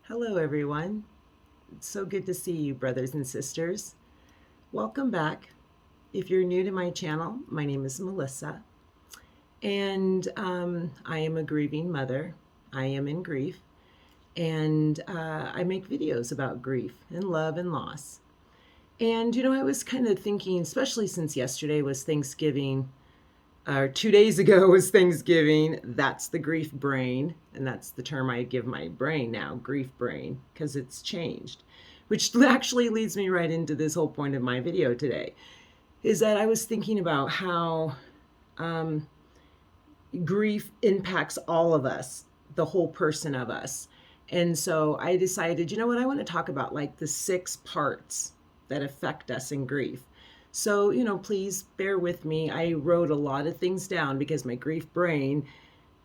Hello, everyone. It's so good to see you, brothers and sisters. Welcome back. If you're new to my channel, my name is Melissa, and I am a grieving mother. I am in grief, and I make videos about grief and love and loss. And, I was kind of thinking, especially since yesterday was Thanksgiving, or 2 days ago was Thanksgiving. That's the grief brain. And that's the term I give my brain now, grief brain, because it's changed. Which actually leads me right into this whole point of my video today, is that I was thinking about how grief impacts all of us, the whole person of us. And so I decided, what, I want to talk about like the 6 parts that affect us in grief. So, please bear with me. I wrote a lot of things down because my grief brain,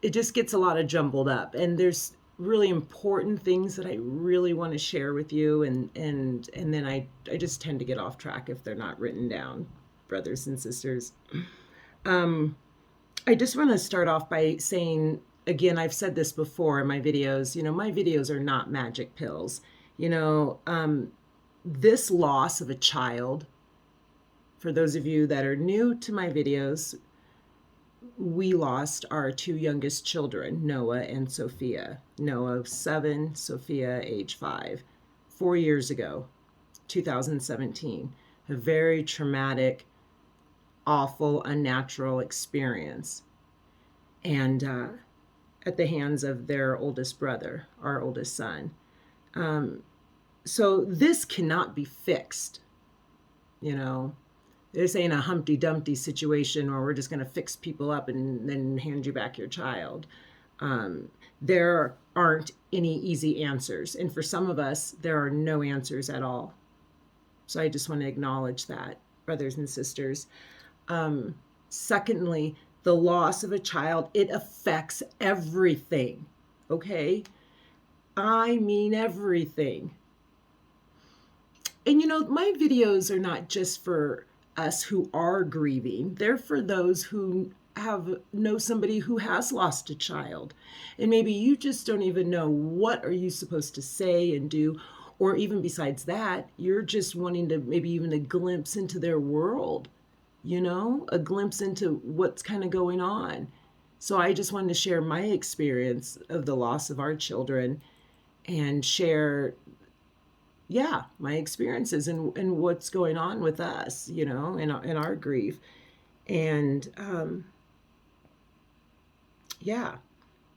it just gets a lot of jumbled up. And there's really important things that I really want to share with you. And then I just tend to get off track if they're not written down, brothers and sisters. I just want to start off by saying, again, I've said this before in my videos, my videos are not magic pills. This loss of a child, for those of you that are new to my videos, we lost our 2 youngest children, Noah and Sophia. Noah, 7, Sophia, age 5, 4 years ago, 2017. A very traumatic, awful, unnatural experience. And at the hands of their oldest brother, our oldest son. So this cannot be fixed, This ain't a Humpty Dumpty situation where we're just going to fix people up and then hand you back your child. There aren't any easy answers. And for some of us, there are no answers at all. So I just want to acknowledge that, brothers and sisters. Secondly, the loss of a child, it affects everything, okay? I mean everything. And my videos are not just for us who are grieving. They're for those who know somebody who has lost a child. And maybe you just don't even know what are you supposed to say and do, or even besides that, you're just wanting to maybe even a glimpse into their world, a glimpse into what's kind of going on. So I just wanted to share my experience of the loss of our children and share my experiences and what's going on with us, in our grief. And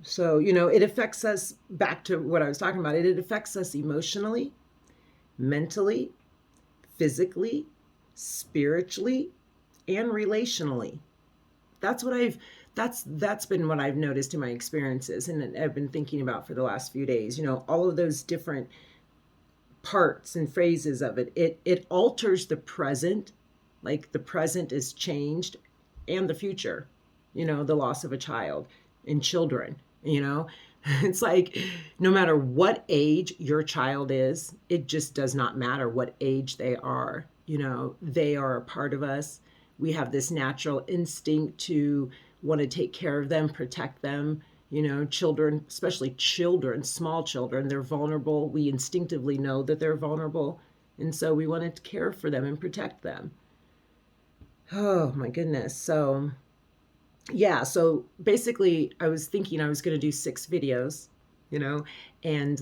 so, it affects us, back to what I was talking about, it affects us emotionally, mentally, physically, spiritually, and relationally. That's been what I've noticed in my experiences, and I've been thinking about for the last few days, all of those different parts and phrases of it. It alters the present, like the present is changed, and the future, the loss of a child and children, It's like no matter what age your child is, it just does not matter what age they are. They are a part of us. We have this natural instinct to want to take care of them, protect them. Children, especially children, small children, they're vulnerable. We instinctively know that they're vulnerable. And so we want to care for them and protect them. Oh my goodness. So basically I was thinking I was going to do 6 videos, and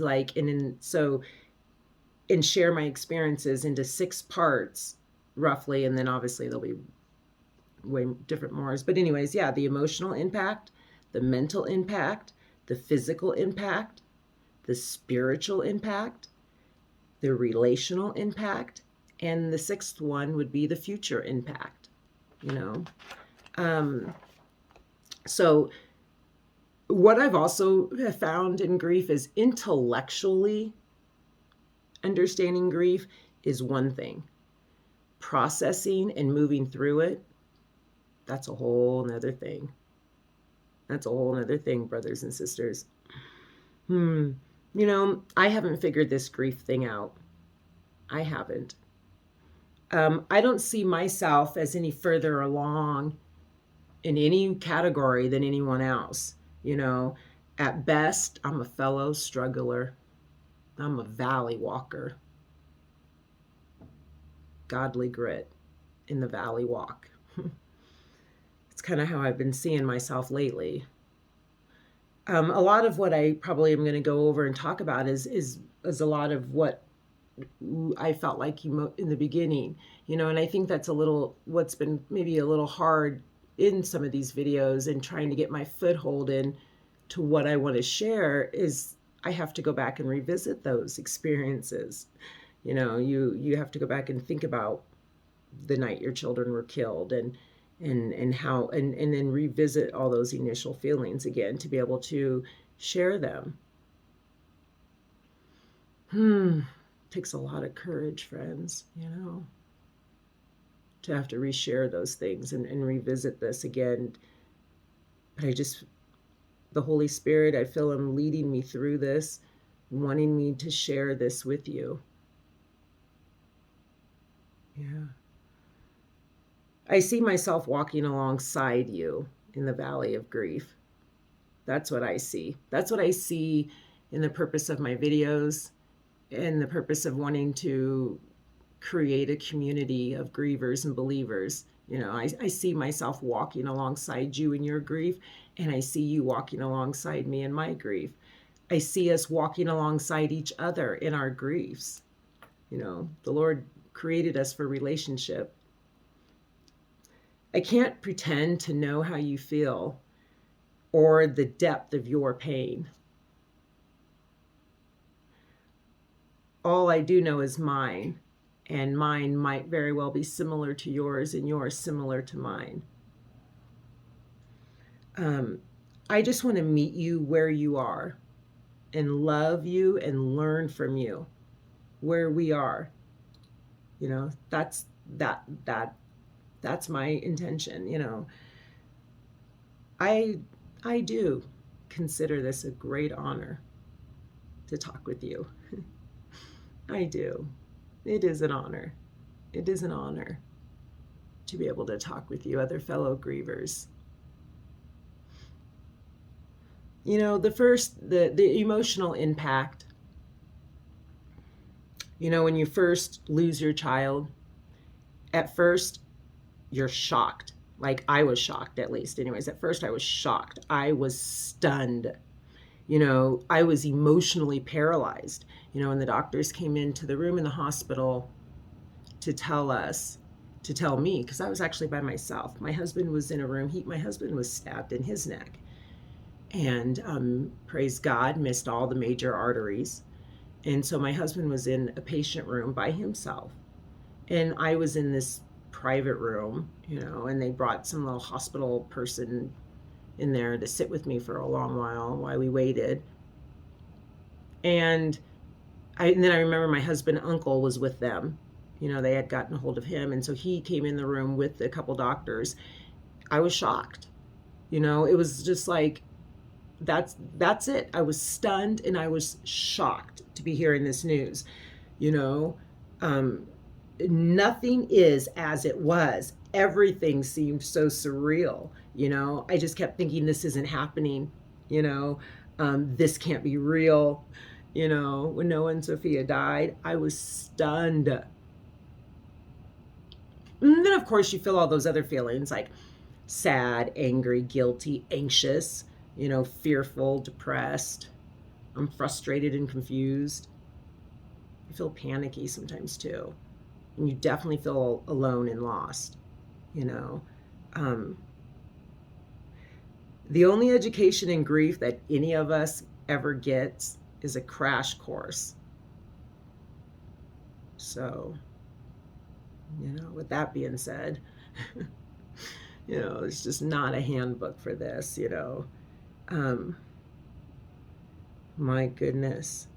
share my experiences into 6 parts roughly. And then obviously there'll be way different more. But anyways, the emotional impact, the mental impact, the physical impact, the spiritual impact, the relational impact, and the 6th one would be the future impact, So what I've also found in grief is intellectually understanding grief is one thing. Processing and moving through it, that's a whole nother thing. That's a whole nother thing, brothers and sisters. I haven't figured this grief thing out. I haven't. I don't see myself as any further along in any category than anyone else. At best, I'm a fellow struggler. I'm a valley walker. Godly grit in the valley walk. It's kind of how I've been seeing myself lately. A lot of what I probably am going to go over and talk about is a lot of what I felt like in the beginning, and I think that's what's been maybe a little hard in some of these videos and trying to get my foothold in to what I want to share is I have to go back and revisit those experiences. You have to go back and think about the night your children were killed and how and then revisit all those initial feelings again to be able to share them. Takes a lot of courage, friends, to have to reshare those things and revisit this again. But the Holy Spirit, I feel him leading me through this, wanting me to share this with you. Yeah. I see myself walking alongside you in the valley of grief. That's what I see. That's what I see in the purpose of my videos and the purpose of wanting to create a community of grievers and believers. I see myself walking alongside you in your grief, and I see you walking alongside me in my grief. I see us walking alongside each other in our griefs. The Lord created us for relationship. I can't pretend to know how you feel or the depth of your pain. All I do know is mine, and mine might very well be similar to yours and yours similar to mine. I just want to meet you where you are and love you and learn from you where we are. That's my intention. I do consider this a great honor to talk with you. I do. It is an honor. It is an honor to be able to talk with you, other fellow grievers. The emotional impact, when you first lose your child, at first you're shocked. Like I was shocked, at least. Anyways, at first I was shocked. I was stunned. I was emotionally paralyzed. When the doctors came into the room in the hospital to tell me, because I was actually by myself. My husband was in a room. My husband was stabbed in his neck. And praise God, missed all the major arteries. And so my husband was in a patient room by himself. And I was in this private room, and they brought some little hospital person in there to sit with me for a long while we waited. And then I remember my husband's uncle was with them. They had gotten a hold of him. And so he came in the room with a couple doctors. I was shocked. It was just like, that's it. I was stunned and I was shocked to be hearing this news. Nothing is as it was. Everything seemed so surreal. I just kept thinking, this isn't happening. This can't be real. When Noah and Sophia died, I was stunned. And then, of course, you feel all those other feelings like sad, angry, guilty, anxious, fearful, depressed. I'm frustrated and confused. I feel panicky sometimes too. And you definitely feel alone and lost. The only education in grief that any of us ever gets is a crash course. So, with that being said, it's just not a handbook for this, my goodness.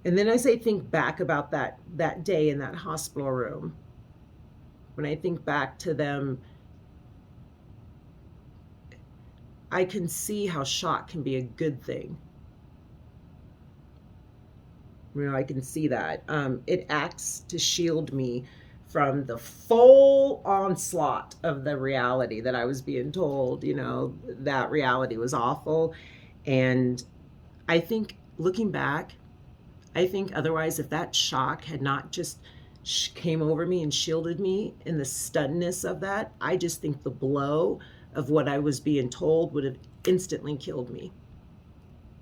And then as I think back about that day in that hospital room, when I think back to them, I can see how shock can be a good thing. I can see that. It acts to shield me from the full onslaught of the reality that I was being told. That reality was awful. And I think looking back, I think otherwise, if that shock had not just came over me and shielded me in the stunness of that, I just think the blow of what I was being told would have instantly killed me.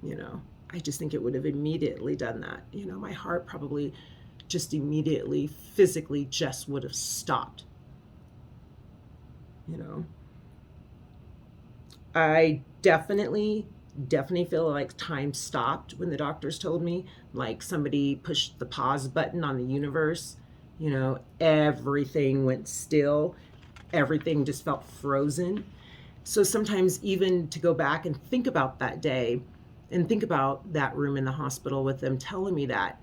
You know, I just think it would have immediately done that. You know, my heart probably just immediately physically just would have stopped. You know, I definitely feel like time stopped when the doctors told me, like somebody pushed the pause button on the universe. You know, everything went still, everything just felt frozen. So sometimes even to go back and think about that day and think about that room in the hospital with them telling me that,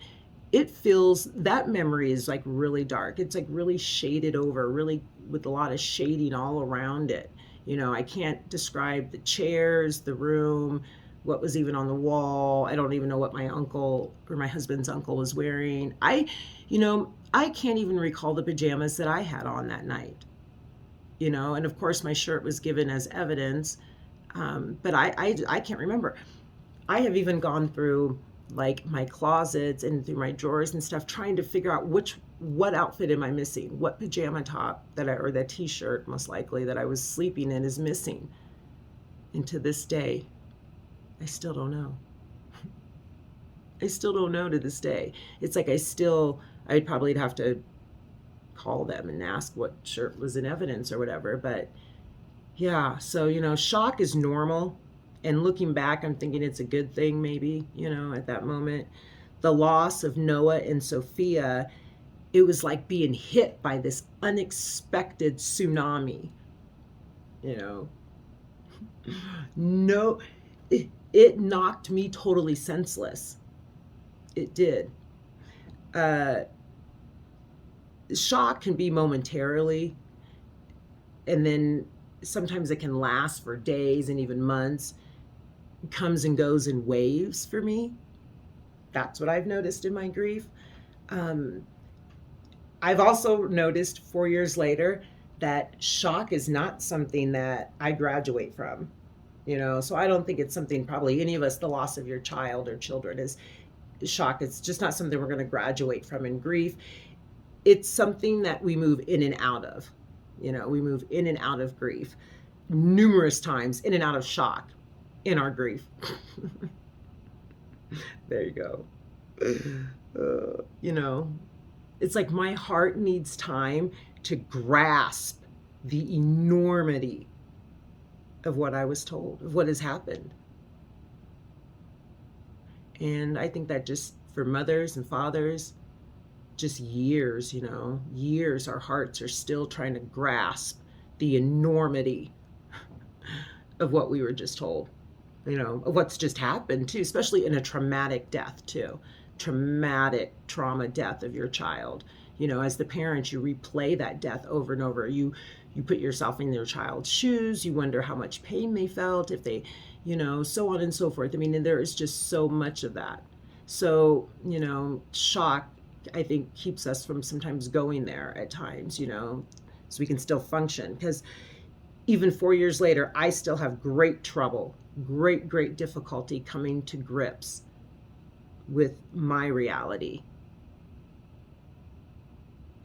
it feels, that memory is like really dark. It's like really shaded over, really with a lot of shading all around it. You know, I can't describe the chairs, the room, what was even on the wall. I don't even know what my uncle or my husband's uncle was wearing. You know, I can't even recall the pajamas that I had on that night. You know, and of course my shirt was given as evidence, but I can't remember. I have even gone through like my closets and through my drawers and stuff trying to figure out what outfit am I missing, what pajama top or that t-shirt most likely that I was sleeping in is missing. And to this day, I still don't know. I still don't know to this day. It's like I'd probably have to call them and ask what shirt was in evidence or whatever. But yeah, so, you know, shock is normal. And looking back, I'm thinking it's a good thing, maybe, you know, at that moment. The loss of Noah and Sophia, it was like being hit by this unexpected tsunami, you know. No, it knocked me totally senseless. It did. Shock can be momentarily, and then sometimes it can last for days and even months. It comes and goes in waves for me. That's what I've noticed in my grief. I've also noticed 4 years later that shock is not something that I graduate from. You know, so I don't think it's something, probably any of us, the loss of your child or children is shock. It's just not something we're going to graduate from in grief. It's something that we move in and out of. You know, we move in and out of grief numerous times, in and out of shock in our grief. There you go. You know, it's like my heart needs time to grasp the enormity of what I was told, of what has happened. And I think that just for mothers and fathers, just years, you know, years, our hearts are still trying to grasp the enormity of what we were just told, you know, of what's just happened too, especially in a traumatic death too, trauma death of your child. You know, as the parent, you replay that death over and over. You put yourself in your child's shoes. You wonder how much pain they felt, if they, you know, so on and so forth. I mean, and there is just so much of that. So, you know, shock, I think, keeps us from sometimes going there at times, you know, so we can still function. Because even 4 years later, I still have great trouble, great difficulty coming to grips with my reality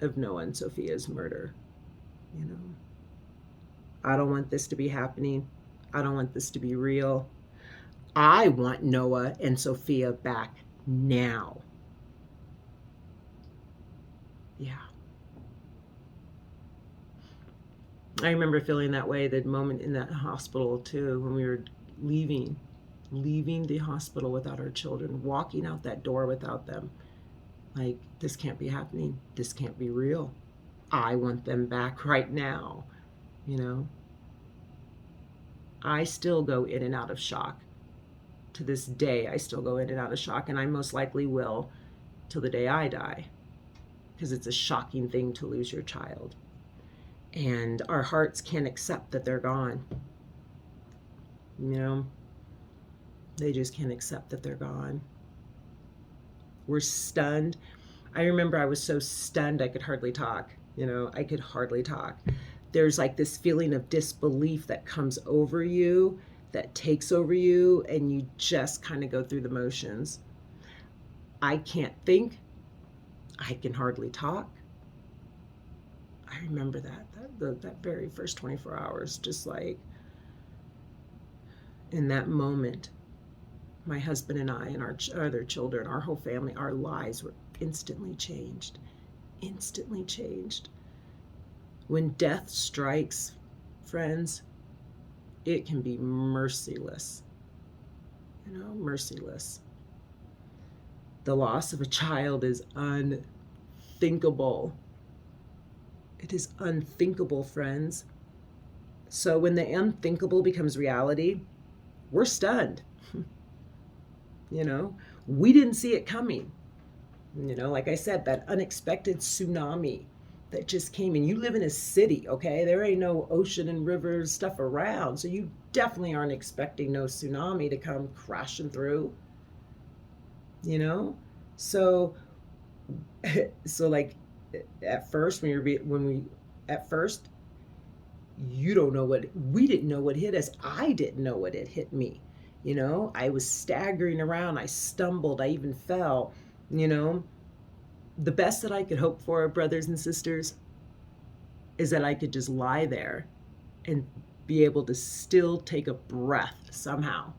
of Noah and Sophia's murder. You know, I don't want this to be happening. I don't want this to be real. I want Noah and Sophia back now. Yeah. I remember feeling that way the moment in that hospital too, when we were leaving the hospital without our children, walking out that door without them. Like, this can't be happening. This can't be real. I want them back right now, you know. I still go in and out of shock. To this day, I still go in and out of shock, and I most likely will till the day I die, because it's a shocking thing to lose your child. And our hearts can't accept that they're gone. You know, they just can't accept that they're gone. We're stunned. I remember I was so stunned I could hardly talk. You know, I could hardly talk. There's like this feeling of disbelief that comes over you, that takes over you, and you just kind of go through the motions. I can't think. I can hardly talk. I remember that very first 24 hours, just like in that moment, my husband and I and our other children, our whole family, our lives were instantly changed. Instantly changed. When death strikes, friends, it can be merciless. Merciless. The loss of a child is unthinkable. It is unthinkable, friends. So when the unthinkable becomes reality, we're stunned. We didn't see it coming. Like I said, that unexpected tsunami that just came in. You live in a city, okay? There ain't no ocean and rivers stuff around. So you definitely aren't expecting no tsunami to come crashing through. So like at first at first you don't know we didn't know what hit us. I didn't know what had hit me. I was staggering around. I stumbled. I even fell. The best that I could hope for, brothers and sisters, is that I could just lie there and be able to still take a breath somehow.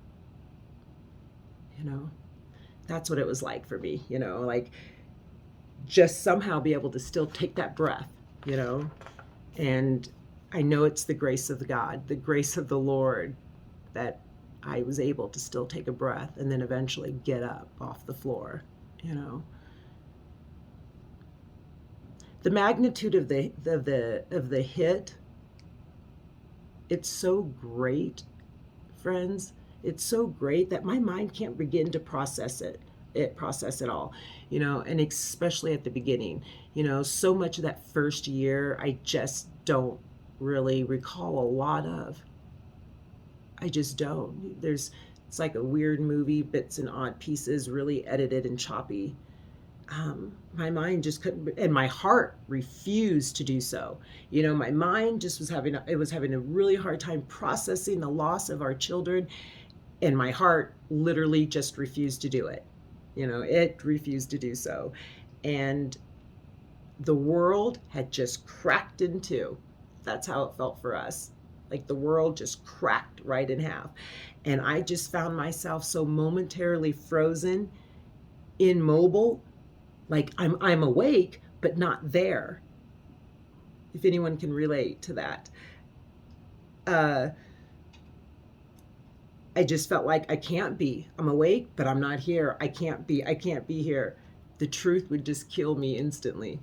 That's what it was like for me, like just somehow be able to still take that breath, and I know it's the grace of God, the grace of the Lord, that I was able to still take a breath and then eventually get up off the floor. The magnitude of the hit, it's so great, friends. It's so great that my mind can't begin to process it all, and especially at the beginning, so much of that first year, I just don't really recall a lot of. I just don't. It's like a weird movie, bits and odd pieces, really edited and choppy. My mind just couldn't, and my heart refused to do so. My mind just was having a really hard time processing the loss of our children, and my heart literally just refused to do it. It refused to do so. And the world had just cracked in two. That's how it felt for us. Like the world just cracked right in half. And I just found myself so momentarily frozen, immobile, like I'm awake, but not there. If anyone can relate to that. I just felt like I can't be. I'm awake, but I'm not here. I can't be here. The truth would just kill me instantly.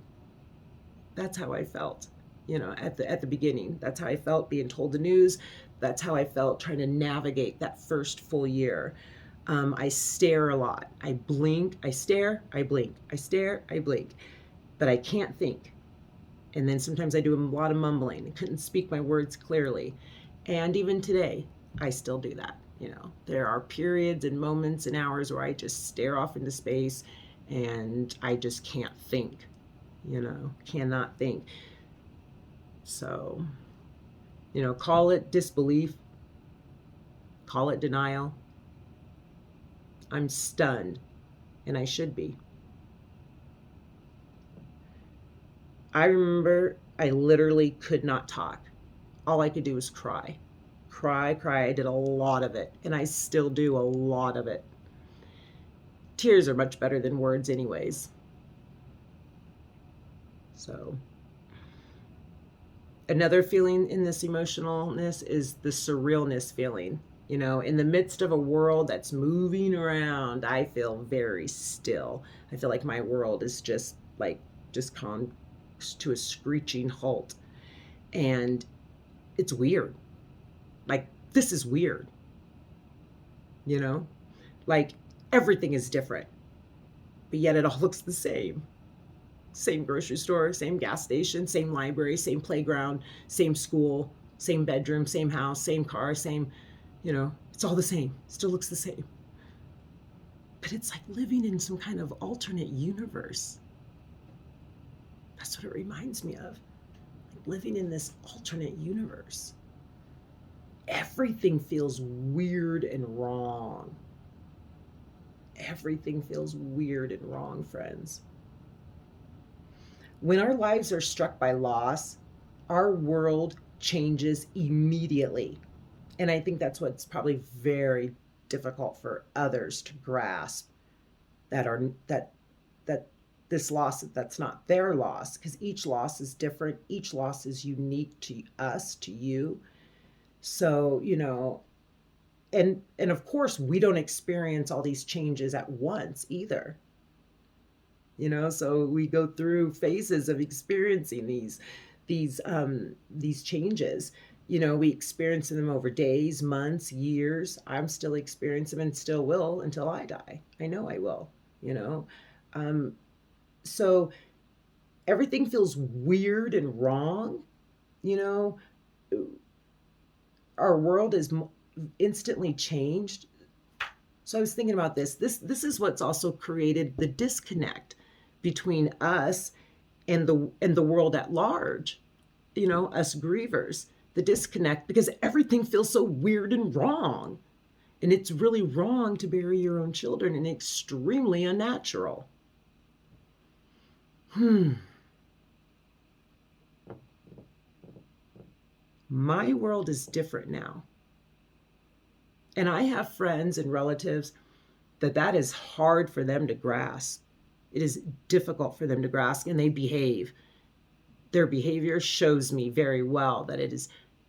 That's how I felt, at the beginning. That's how I felt being told the news. That's how I felt trying to navigate that first full year. I stare a lot. I blink, I stare, I blink. I stare, I blink. But I can't think. And then sometimes I do a lot of mumbling. I couldn't speak my words clearly. And even today, I still do that. There are periods and moments and hours where I just stare off into space and I just can't think, cannot think. So, call it disbelief, call it denial. I'm stunned, and I should be. I remember I literally could not talk. All I could do was cry. Cry. I did a lot of it, and I still do a lot of it. Tears are much better than words anyways. So another feeling in this emotionalness is the surrealness feeling. In the midst of a world that's moving around, I feel very still. I feel like my world is just come to a screeching halt. And it's weird. Like, this is weird. Like everything is different, but yet it all looks the same. Same grocery store, same gas station, same library, same playground, same school, same bedroom, same house, same car, same, it's all the same. Still looks the same. But it's like living in some kind of alternate universe. That's what it reminds me of. Like living in this alternate universe. Everything feels weird and wrong. everything feels weird and wrong, friends. When our lives are struck by loss, our world changes immediately. And I think that's what's probably very difficult for others to grasp, that this loss, that's not their loss, because each loss is different. Each loss is unique to us, to you. So, and of course we don't experience all these changes at once either. So we go through phases of experiencing these changes. We experience them over days, months, years. I'm still experiencing them and still will until I die. I know I will. um, so everything feels weird and wrong. you know our world is instantly changed. So I was thinking about this is what's also created the disconnect between us and the world at large, us grievers. The disconnect, because everything feels so weird and wrong. And it's really wrong to bury your own children, and extremely unnatural. My world is different now. And I have friends and relatives that is hard for them to grasp. It is difficult for them to grasp, and they behave. Their behavior shows me very well that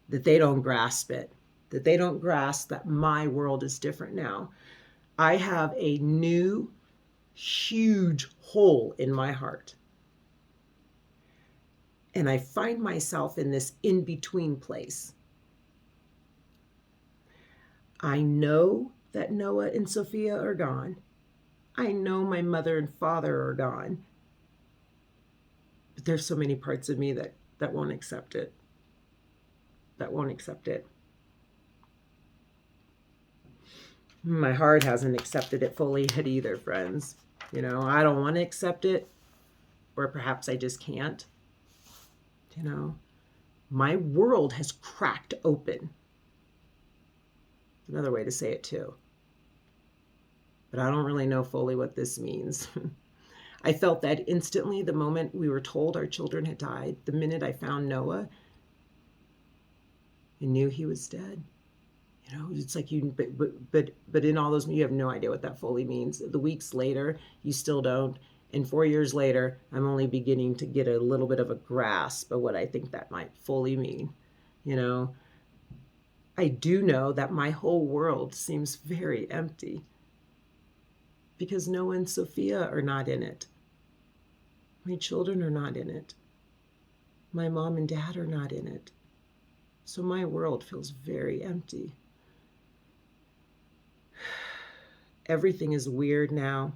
they don't grasp it, that they don't grasp that my world is different now. I have a new, huge hole in my heart. And I find myself in this in-between place. I know that Noah and Sophia are gone. I know my mother and father are gone. But there's so many parts of me that won't accept it. That won't accept it. My heart hasn't accepted it fully yet either, friends. I don't want to accept it, or perhaps I just can't. My world has cracked open. Another way to say it too. But I don't really know fully what this means. I felt that instantly the moment we were told our children had died. The minute I found Noah, I knew he was dead. It's like but in all those, you have no idea what that fully means. The weeks later, you still don't. And 4 years later, I'm only beginning to get a little bit of a grasp of what I think that might fully mean. I do know that my whole world seems very empty because Noah and Sophia are not in it. My children are not in it. My mom and dad are not in it. So my world feels very empty. Everything is weird now.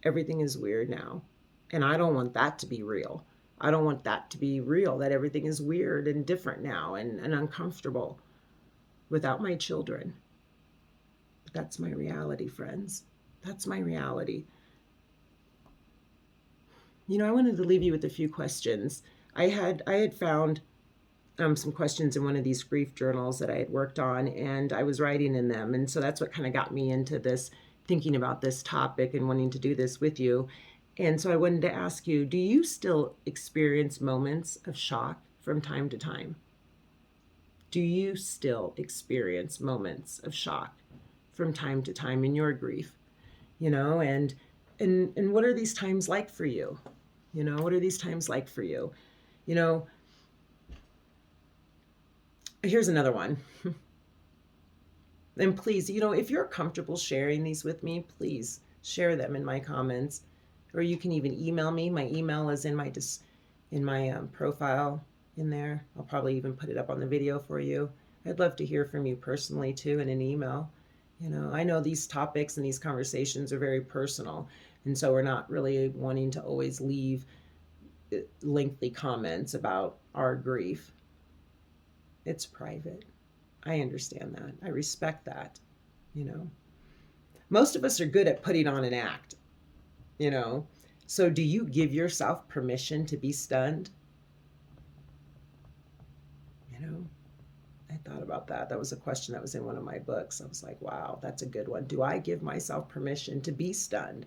Everything is weird now. And I don't want that to be real. I don't want that to be real, that everything is weird and different now and uncomfortable without my children. But that's my reality, friends. That's my reality. I wanted to leave you with a few questions. I had found some questions in one of these grief journals that I had worked on, and I was writing in them. And so that's what kind of got me into this, thinking about this topic and wanting to do this with you. And so I wanted to ask you, do you still experience moments of shock from time to time? Do you still experience moments of shock from time to time in your grief? And what are these times like for you? What are these times like for you? Here's another one. And please, if you're comfortable sharing these with me, please share them in my comments, or you can even email me. My email is in my profile in there. I'll probably even put it up on the video for you. I'd love to hear from you personally too in an email. I know these topics and these conversations are very personal, and so we're not really wanting to always leave lengthy comments about our grief. It's private. I understand that. I respect that. Most of us are good at putting on an act, So do you give yourself permission to be stunned? I thought about that. That was a question that was in one of my books. I was like, wow, that's a good one. Do I give myself permission to be stunned?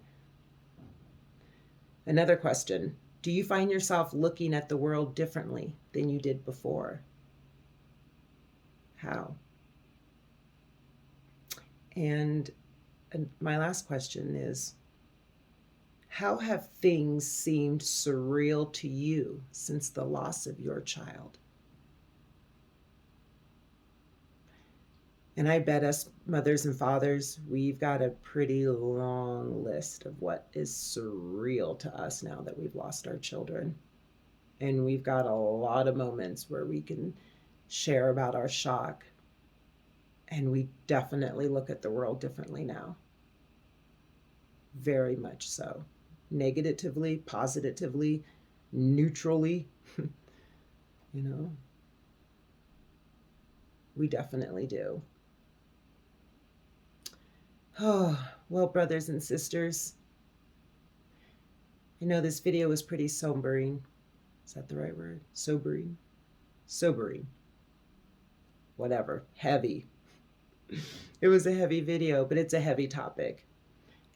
Another question. Do you find yourself looking at the world differently than you did before? How? And my last question is, how have things seemed surreal to you since the loss of your child? And I bet us mothers and fathers, we've got a pretty long list of what is surreal to us now that we've lost our children. And we've got a lot of moments where we can share about our shock. And we definitely look at the world differently now. Very much so. Negatively, positively, neutrally, you know, we definitely do. Oh, well, brothers and sisters, I know this video was pretty sobering. Is that the right word? Sobering? Sobering. Whatever. Heavy. It was a heavy video, but it's a heavy topic.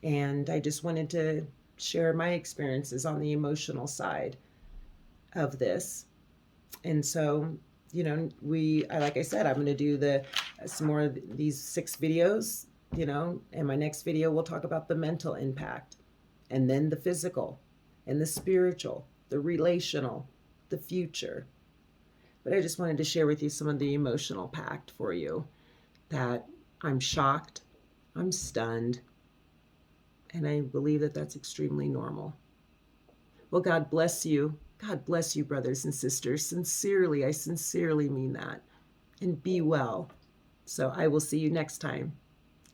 And I just wanted to share my experiences on the emotional side of this. And so, you know, like I said, I'm going to do some more of these 6 videos, you know, and my next video we'll talk about the mental impact, and then the physical, and the spiritual, the relational, the future. But I just wanted to share with you some of the emotional pact for you, that I'm shocked, I'm stunned, and I believe that that's extremely normal. Well, God bless you. God bless you, brothers and sisters. Sincerely, I sincerely mean that. And be well. So I will see you next time.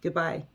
Goodbye.